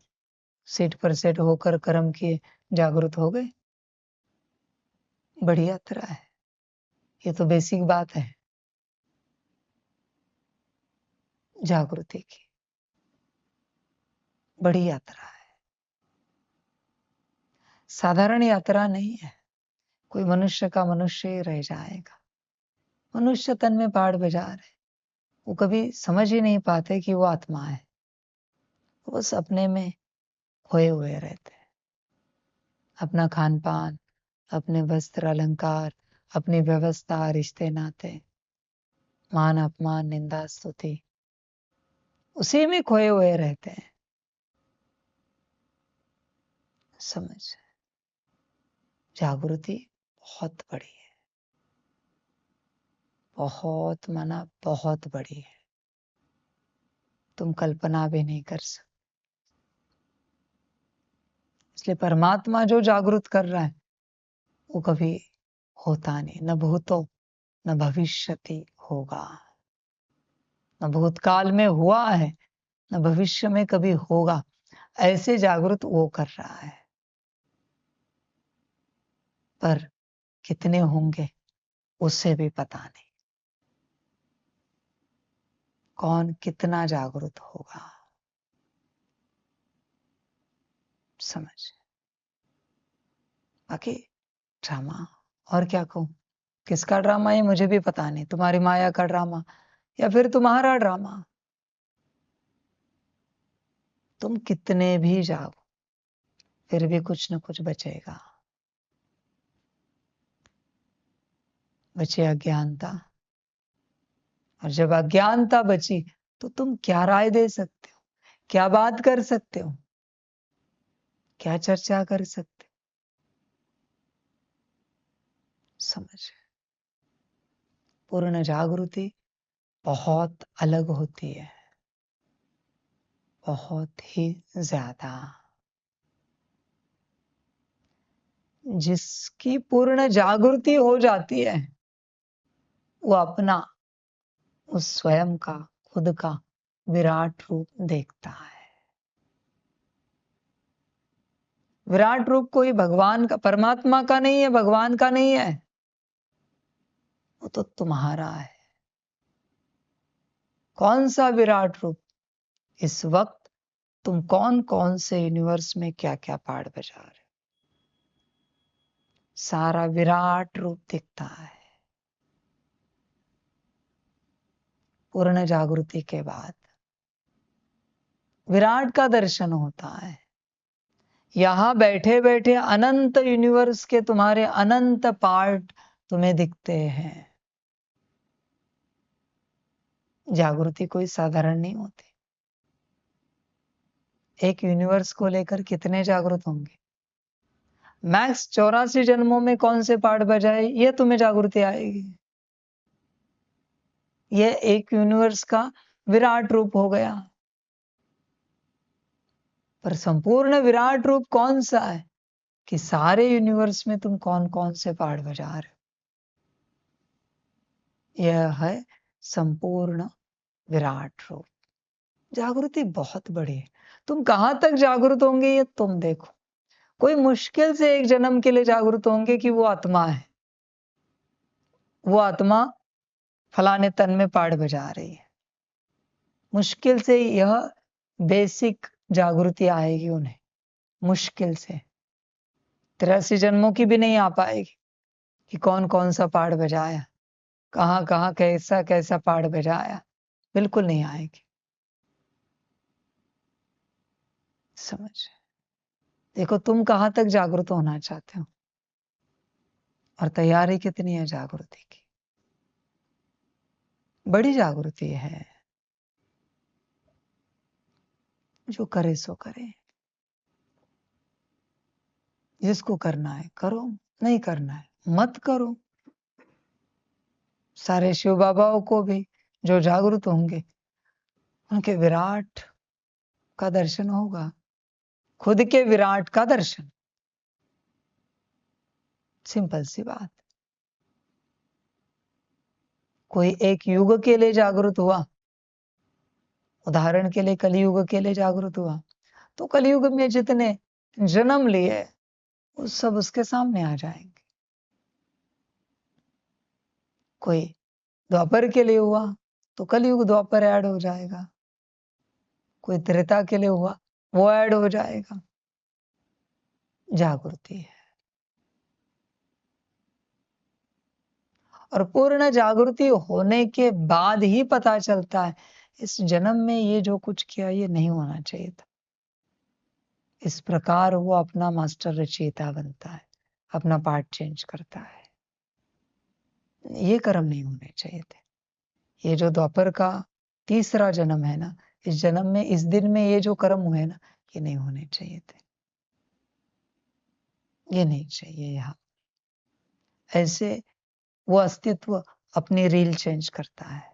सीट पर सेट होकर कर्म किए, जागृत हो गए? बड़ी यात्रा है, ये तो बेसिक बात है जागृति की। बड़ी यात्रा है, साधारण यात्रा नहीं है। कोई मनुष्य का मनुष्य ही रह जाएगा। मनुष्य तन में पहाड़ बाजार है, वो कभी समझ ही नहीं पाते कि वो आत्मा है। वो बस अपने में खोए हुए रहते हैं। अपना खान पान, अपने वस्त्र अलंकार, अपनी व्यवस्था, रिश्ते नाते, मान अपमान, निंदा स्तुति, उसी में खोए हुए रहते हैं। समझ? जागृति बहुत बड़ी है, बहुत माना बहुत बड़ी है, तुम कल्पना भी नहीं कर सकते। इसलिए परमात्मा जो जागृत कर रहा है वो कभी होता नहीं, न भूतो न भविष्यति होगा। न भूतकाल में हुआ है, न भविष्य में कभी होगा। ऐसे जागृत वो कर रहा है, पर कितने होंगे उससे भी पता नहीं। कौन कितना जागृत होगा? समझ? बाकी ड्रामा, और क्या कहूं? किसका ड्रामा है मुझे भी पता नहीं। तुम्हारी माया का ड्रामा या फिर तुम्हारा ड्रामा। तुम कितने भी जागो, फिर भी कुछ न कुछ बचेगा। बचे अज्ञानता, और जब अज्ञानता बची तो तुम क्या राय दे सकते हो? क्या बात कर सकते हो? क्या चर्चा कर सकते हो? समझ? पूर्ण जागृति बहुत अलग होती है, बहुत ही ज्यादा। जिसकी पूर्ण जागृति हो जाती है वो अपना, उस स्वयं का, खुद का विराट रूप देखता है। विराट रूप कोई भगवान का, परमात्मा का नहीं है, भगवान का नहीं है, वो तो तुम्हारा है। कौन सा विराट रूप? इस वक्त तुम कौन कौन से यूनिवर्स में क्या क्या पार्ट बजा रहे हो, सारा विराट रूप दिखता है। पूर्ण जागृति के बाद विराट का दर्शन होता है। यहां बैठे बैठे अनंत यूनिवर्स के तुम्हारे अनंत पार्ट तुम्हें दिखते हैं। जागृति कोई साधारण नहीं होती। एक यूनिवर्स को लेकर कितने जागृत होंगे? मैक्स 84 जन्मों में कौन से पार्ट बजाए ये तुम्हें जागृति आएगी। ये एक यूनिवर्स का विराट रूप हो गया। पर संपूर्ण विराट रूप कौन सा है कि सारे यूनिवर्स में तुम कौन कौन से पार्ट बजा रहे हो? यह है संपूर्ण विराट रूप। जागृति बहुत बड़ी है। तुम कहां तक जागृत होंगे ये तुम देखो। कोई मुश्किल से एक जन्म के लिए जागरूक होंगे कि वो आत्मा है, वो आत्मा फलाने तन में पाठ बजा रही है। मुश्किल से यह बेसिक जागृति आएगी उन्हें, मुश्किल से 83 जन्मों की भी नहीं आ पाएगी कि कौन कौन सा पाठ बजाया, कहाँ कहाँ कैसा कैसा पाठ बजाया, बिल्कुल नहीं आएगी। समझ, देखो तुम कहाँ तक जागरूक होना चाहते हो और तैयारी कितनी है जागृति की। बड़ी जागृति है, जो करे सो करे, जिसको करना है करो, नहीं करना है मत करो। सारे शिव बाबाओं को भी जो जागरूक होंगे उनके विराट का दर्शन होगा, खुद के विराट का दर्शन। सिंपल सी बात। कोई एक युग के लिए जागरूक हुआ, उदाहरण के लिए कलयुग के लिए जागरूक हुआ, तो कलयुग में जितने जन्म लिए वो सब उसके सामने आ जाएंगे। कोई द्वापर के लिए हुआ तो कलयुग द्वापर ऐड हो जाएगा, कोई त्रेता के लिए हुआ वो ऐड हो जाएगा। जागृति है, और पूर्ण जागृति होने के बाद ही पता चलता है इस जन्म में ये जो कुछ किया ये नहीं होना चाहिए था। इस प्रकार वो अपना मास्टर रचयिता बनता है, अपना पार्ट चेंज करता है। ये कर्म नहीं होने चाहिए थे। ये जो द्वापर का तीसरा जन्म है ना, इस जन्म में इस दिन में ये जो कर्म हुए ना, ये नहीं होने चाहिए थे, ये नहीं चाहिए। यहाँ ऐसे वो अस्तित्व अपनी रील चेंज करता है।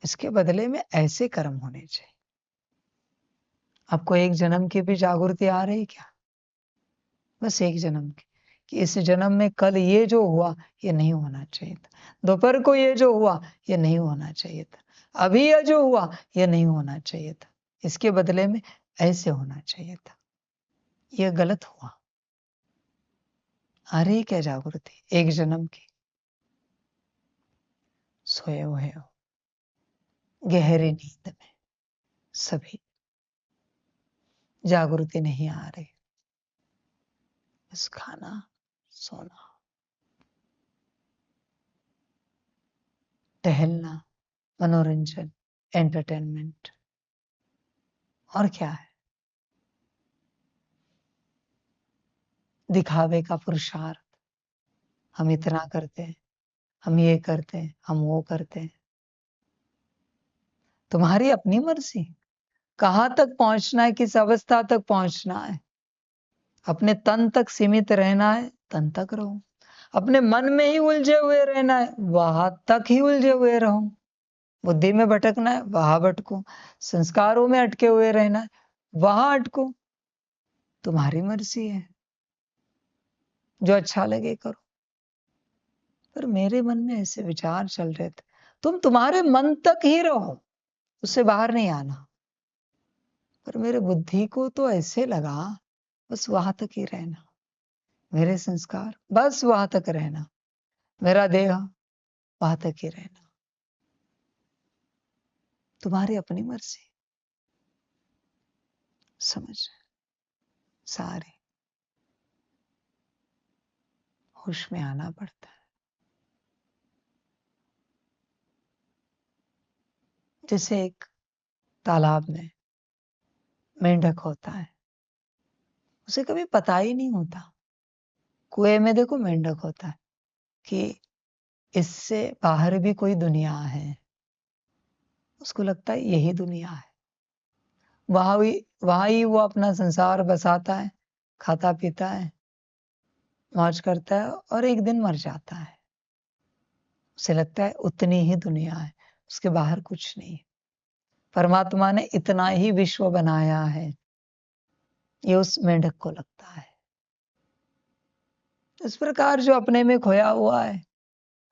इसके बदले में ऐसे कर्म होने चाहिए। आपको एक जन्म की भी जागृति आ रही क्या? बस एक जन्म की, कि इस जन्म में कल ये जो हुआ ये नहीं होना चाहिए था, दोपहर को ये जो हुआ ये नहीं होना चाहिए था, अभी ये जो हुआ ये नहीं होना चाहिए था, इसके बदले में ऐसे होना चाहिए था, ये गलत हुआ। आ रही क्या जागृति एक जन्म की? सोए हुए हो गहरी नींद में, सभी जागृति नहीं आ रही, बस खाना सोना टहलना, मनोरंजन, एंटरटेनमेंट, और क्या है? दिखावे का पुरुषार्थ। हम इतना करते हैं, हम ये करते हैं, हम वो करते हैं। तुम्हारी अपनी मर्जी, कहाँ तक पहुंचना है, किस अवस्था तक पहुंचना है। अपने तन तक सीमित रहना है, तन तक रहो। अपने मन में ही उलझे हुए रहना है, वहां तक ही उलझे हुए रहो। बुद्धि में भटकना है, वहां भटको। संस्कारों में अटके हुए रहना है, वहां अटको। तुम्हारी मर्जी है, जो अच्छा लगे करो। पर मेरे मन में ऐसे विचार चल रहे थे, तुम तुम्हारे मन तक ही रहो, उससे बाहर नहीं आना। पर मेरे बुद्धि को तो ऐसे लगा बस वहां तक ही रहना, मेरे संस्कार बस वहां तक रहना, मेरा देह वहां तक ही रहना। तुम्हारी अपनी मर्जी। समझ, सारे होश में आना पड़ता है। जैसे एक तालाब में मेंढक होता है, उसे कभी पता ही नहीं होता। कुएं में देखो मेंढक होता है कि इससे बाहर भी कोई दुनिया है, उसको लगता है यही दुनिया है। वहां ही वो अपना संसार बसाता है, खाता पीता है, मौज करता है, और एक दिन मर जाता है। उसे लगता है उतनी ही दुनिया है, उसके बाहर कुछ नहीं है। परमात्मा ने इतना ही विश्व बनाया है, ये उस मेंढक को लगता है। इस प्रकार जो अपने में खोया हुआ है,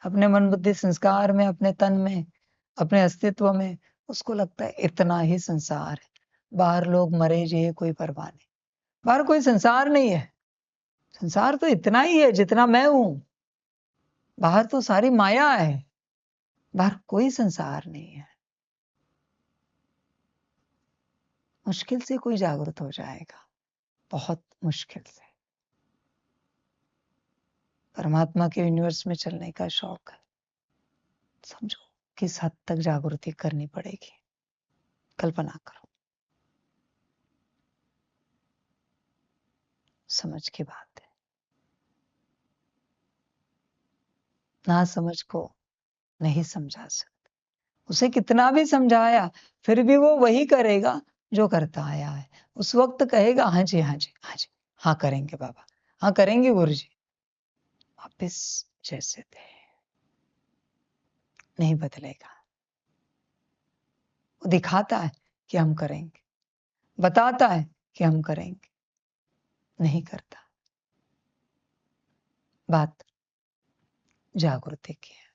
अपने मन बुद्धि संस्कार में, अपने तन में, अपने अस्तित्व में, उसको लगता है इतना ही संसार है, बाहर लोग मरे जिए कोई परवाह नहीं, बाहर कोई संसार नहीं है। संसार तो इतना ही है जितना मैं हूं, बाहर तो सारी माया है, बाहर कोई संसार नहीं है। मुश्किल से कोई जागृत हो जाएगा, बहुत मुश्किल से। परमात्मा के यूनिवर्स में चलने का शौक है, समझो किस हद तक जागृति करनी पड़ेगी, कल्पना करो। समझ की बात है, ना समझ को नहीं समझा सकते। उसे कितना भी समझाया फिर भी वो वही करेगा जो करता आया है। उस वक्त कहेगा हाँ जी हाँ जी हाँ जी, हाँ करेंगे बाबा, हाँ करेंगे गुरु जी, वापिस जैसे थे, नहीं बदलेगा। वो दिखाता है कि हम करेंगे, बताता है कि हम करेंगे, नहीं करता। बात जागृति की है।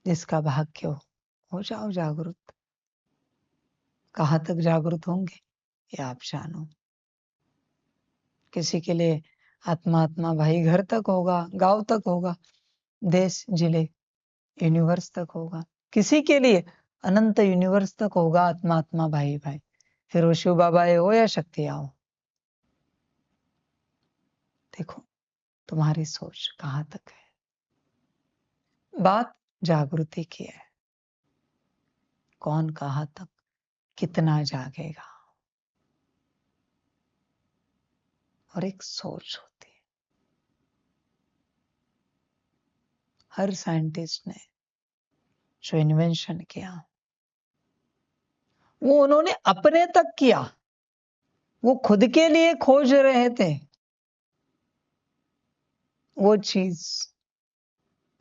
जिसका भाग्य हो जाओ जागृत। कहाँ तक जागृत होंगे ये आप जानो। किसी के लिए आत्मा आत्मा भाई घर तक होगा, गांव तक होगा, देश जिले यूनिवर्स तक होगा। किसी के लिए अनंत यूनिवर्स तक होगा आत्मा आत्मा भाई भाई। फिर वो शिव बाबा हो या शक्तियां हो। देखो तुम्हारी सोच कहाँ तक है। बात जागृति की है। कौन कहाँ तक कितना जागेगा, और एक सोच होती है। हर साइंटिस्ट ने जो इन्वेंशन किया वो उन्होंने अपने तक किया, वो खुद के लिए खोज रहे थे वो चीज,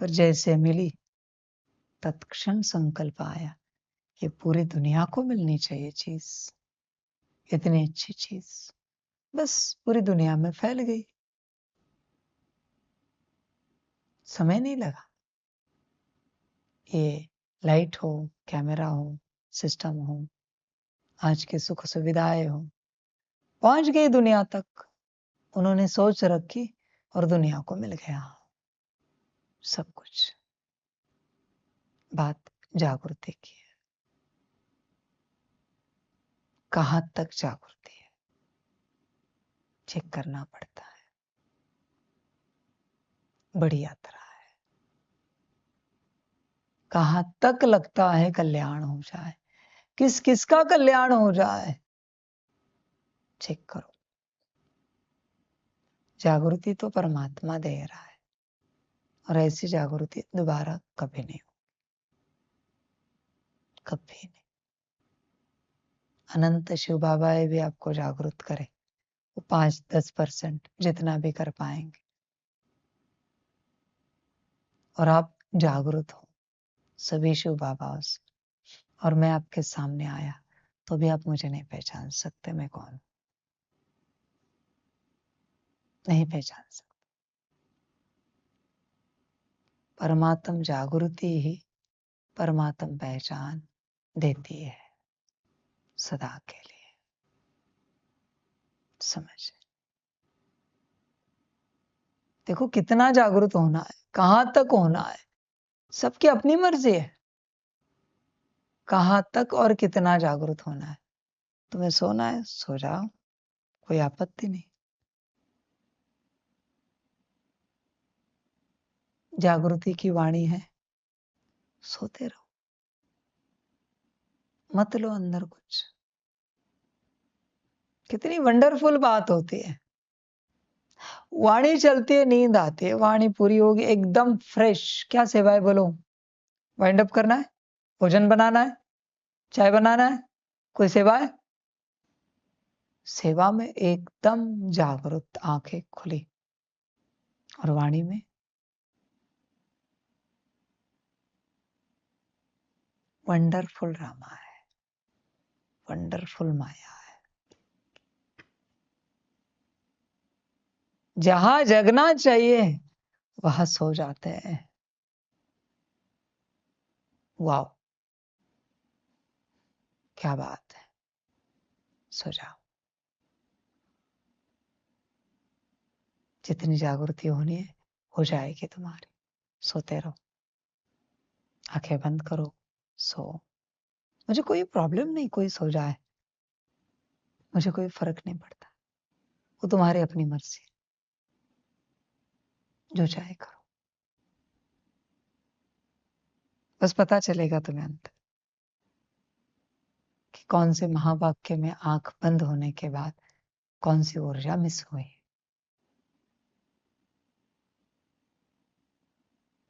पर जैसे मिली तत्क्षण संकल्प आया कि पूरी दुनिया को मिलनी चाहिए चीज, इतनी अच्छी चीज, बस पूरी दुनिया में फैल गई। समय नहीं लगा। ये लाइट हो, कैमरा हो, सिस्टम हो, आज की सुख सुविधाएं हो, पहुंच गई दुनिया तक। उन्होंने सोच रखी और दुनिया को मिल गया सब कुछ। बात जागृति की है। कहां तक जागृति है चेक करना पड़ता है। बड़ी यात्रा है। कहां तक लगता है कल्याण हो जाए, किस किस का कल्याण हो जाए, चेक करो। जागृति तो परमात्मा दे रहा है, और ऐसी जागृति दोबारा कभी नहीं हो, कभी नहीं। अनंत शिव बाबा भी आपको जागृत करे, वो 5-10% जितना भी कर पाएंगे, और आप जागृत हो सभी शिव बाबाओं से, और मैं आपके सामने आया तो भी आप मुझे नहीं पहचान सकते मैं कौन हूं, नहीं पहचान सकते। परमात्म जागृति ही परमात्म पहचान देती है सदा के लिए। समझ देखो कितना जागृत होना है, कहां तक होना है, सबकी अपनी मर्जी है। कहां तक और कितना जागृत होना है। तुम्हें सोना है सो जाओ, कोई आपत्ति नहीं। जागृति की वाणी है, सोते रहो, मत लो अंदर कुछ। कितनी वंडरफुल बात होती है। वाणी चलती है, नींद आती है, वाणी पूरी होगी एकदम फ्रेश। क्या सेवाएं बोलो, वाइंड अप करना है, भोजन बनाना है, चाय बनाना है, कोई सेवा है। सेवा में एकदम जागृत, आंखें खुली, और वाणी में वंडरफुल रामा है, वंडरफुल माया है। जहां जगना चाहिए वहां सो जाते हैं। वाओ, क्या बात है, सो जाओ। जितनी जागृति होनी है हो जाएगी तुम्हारी। सोते रहो, आंखें बंद करो, सो। मुझे कोई प्रॉब्लम नहीं, कोई सो जाए, मुझे कोई फर्क नहीं पड़ता। वो तुम्हारी अपनी मर्जी, जो चाहे करो। बस पता चलेगा तुम्हें अंत कि कौन से महावाक्य में आंख बंद होने के बाद कौन सी ऊर्जा मिस हुई।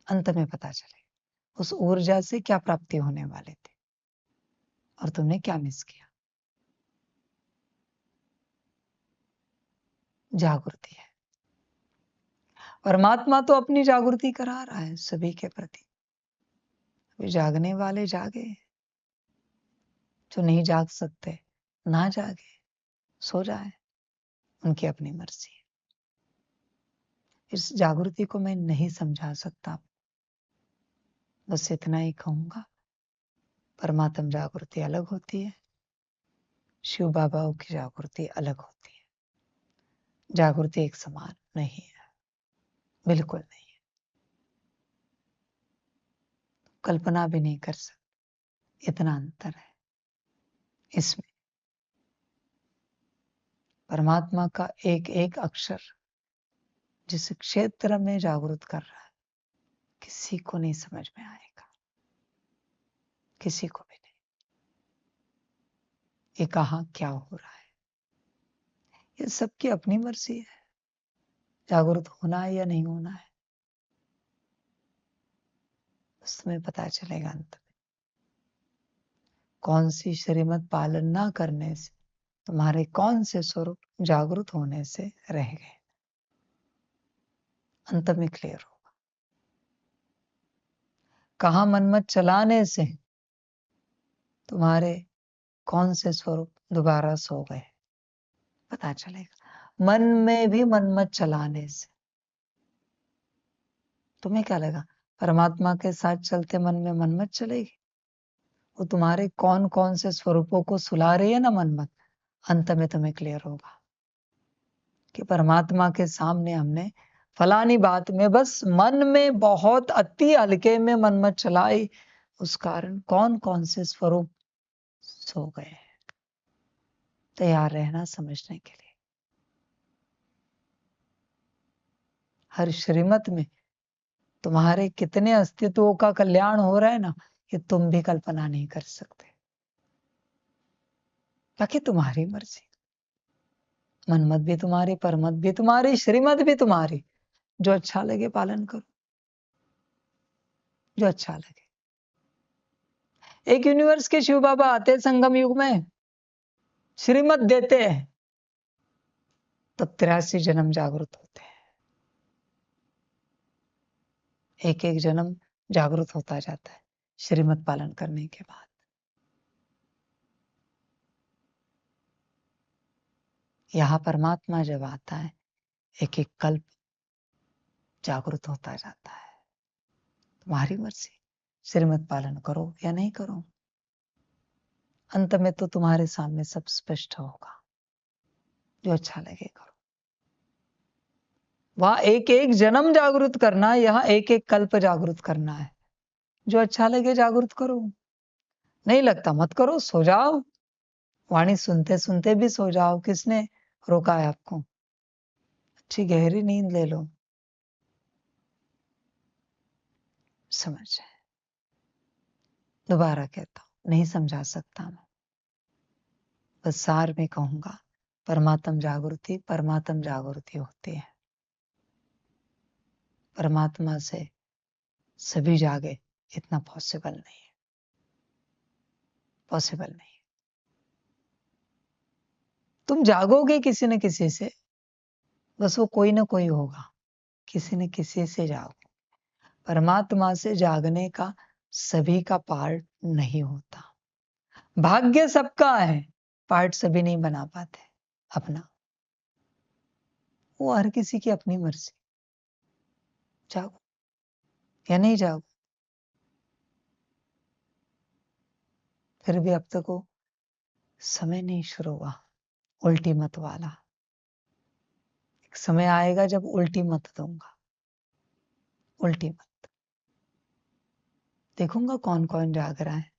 अंत में पता चले उस ऊर्जा से क्या प्राप्ति होने वाले थे और तुमने क्या मिस किया। जागृति है। परमात्मा तो अपनी जागृति करा रहा है सभी के प्रति। अभी जागने वाले जागे, जो नहीं जाग सकते ना जागे, सो जाए, उनकी अपनी मर्जी है। इस जागृति को मैं नहीं समझा सकता, बस इतना ही कहूंगा। परमात्म जागृति अलग होती है, शिव बाबाओं की जागृति अलग होती है। जागृति एक समान नहीं है, बिल्कुल नहीं है। कल्पना भी नहीं कर सकते, इतना अंतर है इसमें। परमात्मा का एक एक अक्षर जिस क्षेत्र में जागृत कर रहा है, किसी को नहीं समझ में आएगा, किसी को भी नहीं। ये कहाँ क्या हो रहा है, ये सबकी अपनी मर्जी है, जागृत होना है या नहीं होना है, बस तुम्हें पता चलेगा अंत में। कौन सी श्रीमत पालन ना करने से तुम्हारे कौन से स्वरूप जागृत होने से रह गए, अंत में क्लियर होगा। कहाँ मनमत चलाने से तुम्हारे कौन से स्वरूप दोबारा सो गए, पता चलेगा। मन में भी मनमत चलाने से तुम्हें क्या लगा, परमात्मा के साथ चलते मन में मनमत चलेगी? वो तुम्हारे कौन कौन से स्वरूपों को सुला रही है ना मनमत। अंत में तुम्हें क्लियर होगा कि परमात्मा के सामने हमने फलानी बात में बस मन में बहुत अति हल्के में मनमत चलाई, उस कारण कौन कौन से स्वरूप सो गए। तैयार रहना समझने के लिए। हर श्रीमत में तुम्हारे कितने अस्तित्वों का कल्याण हो रहा है ना, ये तुम भी कल्पना नहीं कर सकते। बाकी तुम्हारी मर्जी, मनमत भी तुम्हारी, परमत भी तुम्हारी, श्रीमत भी तुम्हारी। जो अच्छा लगे पालन करो, जो अच्छा लगे। एक यूनिवर्स के शिव बाबा आते संगम युग में, श्रीमत देते हैं, तब 83 जन्म जागृत होते हैं। एक एक जन्म जागृत होता जाता है श्रीमत पालन करने के बाद। यहां परमात्मा जब आता है, एक एक कल्प जागृत होता जाता है। तुम्हारी मर्जी, श्रीमत पालन करो या नहीं करो। अंत में तो तुम्हारे सामने सब स्पष्ट होगा। जो अच्छा लगे करो। वहां एक एक जन्म जागृत करना, यहाँ एक एक कल्प जागृत करना है। जो अच्छा लगे जागृत करो, नहीं लगता मत करो, सो जाओ। वाणी सुनते सुनते भी सो जाओ, किसने रोका है आपको? अच्छी गहरी नींद ले लो। समझ जाए। दोबारा कहता हूं, नहीं समझा सकता मैं, बस सार में कहूंगा, परमात्म जागृति होती है। परमात्मा से सभी जागे, इतना पॉसिबल नहीं है, पॉसिबल नहीं है। तुम जागोगे किसी न किसी से, बस वो कोई ना कोई होगा, किसी न किसी से जागो। परमात्मा से जागने का सभी का पार्ट नहीं होता। भाग्य सबका है, पार्ट सभी नहीं बना पाते अपना। वो हर किसी की अपनी मर्जी। जागो या नहीं जागो, फिर भी अब तक वो समय नहीं शुरू हुआ उल्टी मत वाला। एक समय आएगा जब उल्टी मत दूंगा, उल्टी मत। देखूंगा कौन कौन जाग रहा है,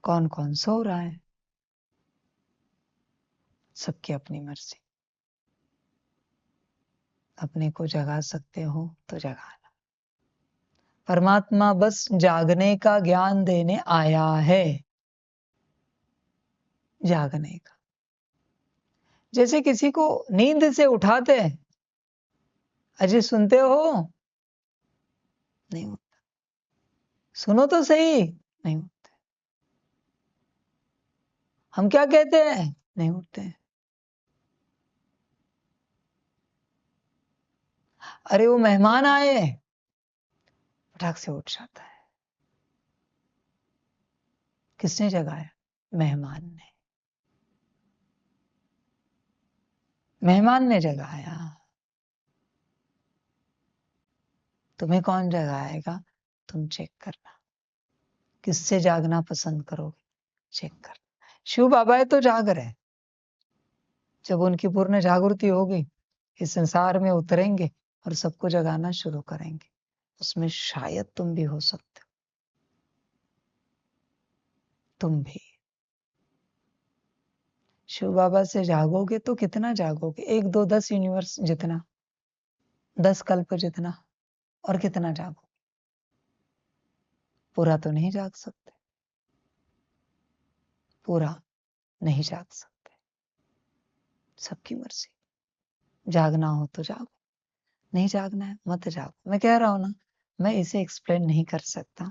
कौन कौन सो रहा है। सबकी अपनी मर्जी। अपने को जगा सकते हो तो जगाना। परमात्मा बस जागने का ज्ञान देने आया है, जागने का। जैसे किसी को नींद से उठाते हैं, अजय सुनते हो? नहीं उठता। सुनो तो सही, नहीं उठते। हम क्या कहते हैं? नहीं उठते। अरे वो मेहमान आए, फटाक से उठ जाता है। किसने जगाया? मेहमान ने। मेहमान ने जगाया। तुम्हें कौन जगाएगा? तुम चेक करना किससे जागना पसंद करोगे, चेक करना। शिव बाबा है तो जाग रहे। जब उनकी पूर्ण जागृति होगी, इस संसार में उतरेंगे और सबको जगाना शुरू करेंगे। उसमें शायद तुम भी हो सकते हो, तुम भी। शिव बाबा से जागोगे तो कितना जागोगे? 1 2 10 यूनिवर्स जितना, 10 कल्प जितना, और कितना जागोगे? पूरा तो नहीं जाग सकते, पूरा नहीं जाग सकते। सबकी मर्जी। जागना हो तो जागो, नहीं जागना है मत जागो। मैं कह रहा हूं ना, मैं इसे एक्सप्लेन नहीं कर सकता,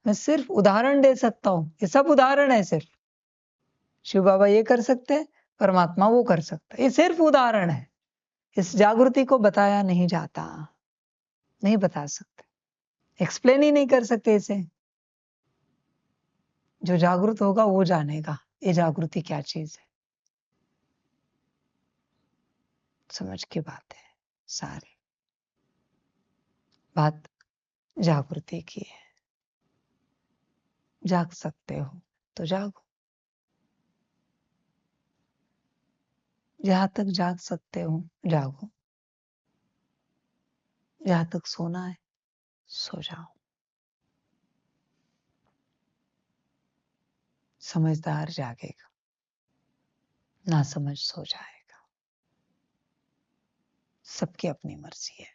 मैं सिर्फ उदाहरण दे सकता हूं। ये सब उदाहरण है सिर्फ। शिव बाबा ये कर सकते हैं, परमात्मा वो कर सकता है। ये सिर्फ उदाहरण है। इस जागृति को बताया नहीं जाता, नहीं बता सकते, एक्सप्लेन ही नहीं कर सकते इसे। जो जागृत होगा वो जानेगा ये जागृति क्या चीज है। समझ की बात है सारी। बात जागृति की है। जाग सकते हो तो जागो। जहां तक जाग सकते हो जागो। जहां तक सोना है सो जाओ। समझदार जागेगा, ना समझ सो जाएगा। सबकी अपनी मर्जी है।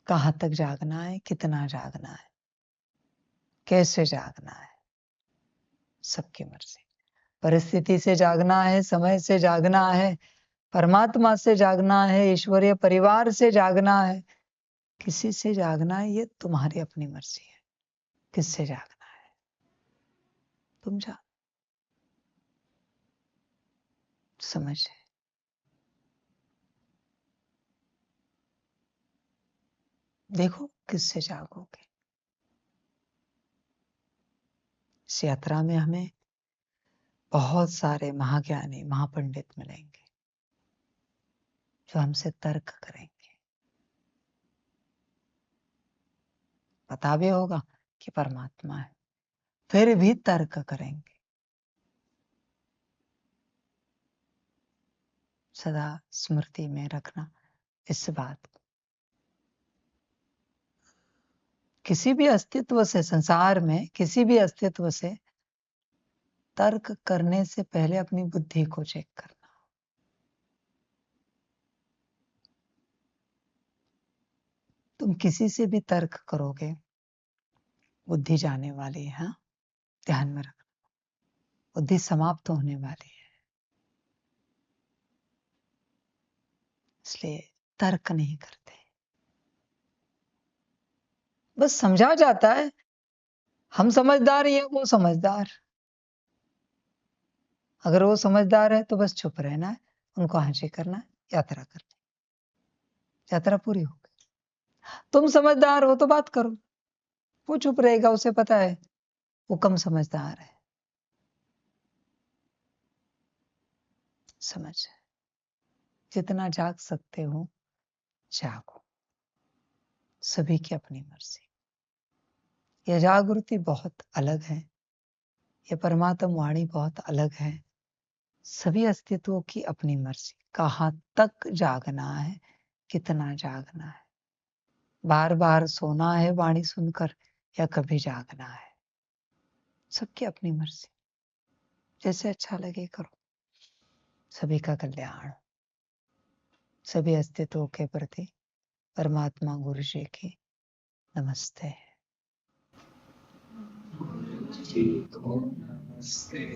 कहां तक जागना है, कितना जागना है, कैसे जागना है, सबकी मर्जी। परिस्थिति से जागना है, समय से जागना है, परमात्मा से जागना है, ईश्वरीय परिवार से जागना है, किसी से जागना है, ये तुम्हारी अपनी मर्जी है। किससे जागना है तुम जाग। समझ है? देखो किससे जागोगे। इस यात्रा में हमें बहुत सारे महाज्ञानी महापंडित मिलेंगे जो हमसे तर्क करेंगे। पता भी होगा कि परमात्मा है, फिर भी तर्क करेंगे। सदा स्मृति में रखना इस बात को। किसी भी अस्तित्व से, संसार में किसी भी अस्तित्व से तर्क करने से पहले अपनी बुद्धि को चेक करना। तुम किसी से भी तर्क करोगे, बुद्धि जाने वाली है। हाँ? ध्यान में रखना, बुद्धि समाप्त होने वाली है। इसलिए तर्क नहीं करते, बस समझा जाता है। हम समझदार हैं, वो समझदार। अगर वो समझदार है तो बस चुप रहना है, उनको हांसी करना है, यात्रा करनी। यात्रा पूरी हो गई। तुम समझदार हो तो बात करो, वो चुप रहेगा, उसे पता है वो कम समझदार है। समझ? जितना जाग सकते हो जागो। सभी की अपनी मर्जी। यह जागृति बहुत अलग है, ये परमात्म वाणी बहुत अलग है। सभी अस्तित्वों की अपनी मर्जी, कहाँ तक जागना है, कितना जागना है, बार बार सोना है वाणी सुनकर या कभी जागना है, सबकी अपनी मर्जी, जैसे अच्छा लगे करो। सभी का कल्याण, सभी अस्तित्वों के प्रति परमात्मा गुरु जी की नमस्ते। जी को नमस्ते।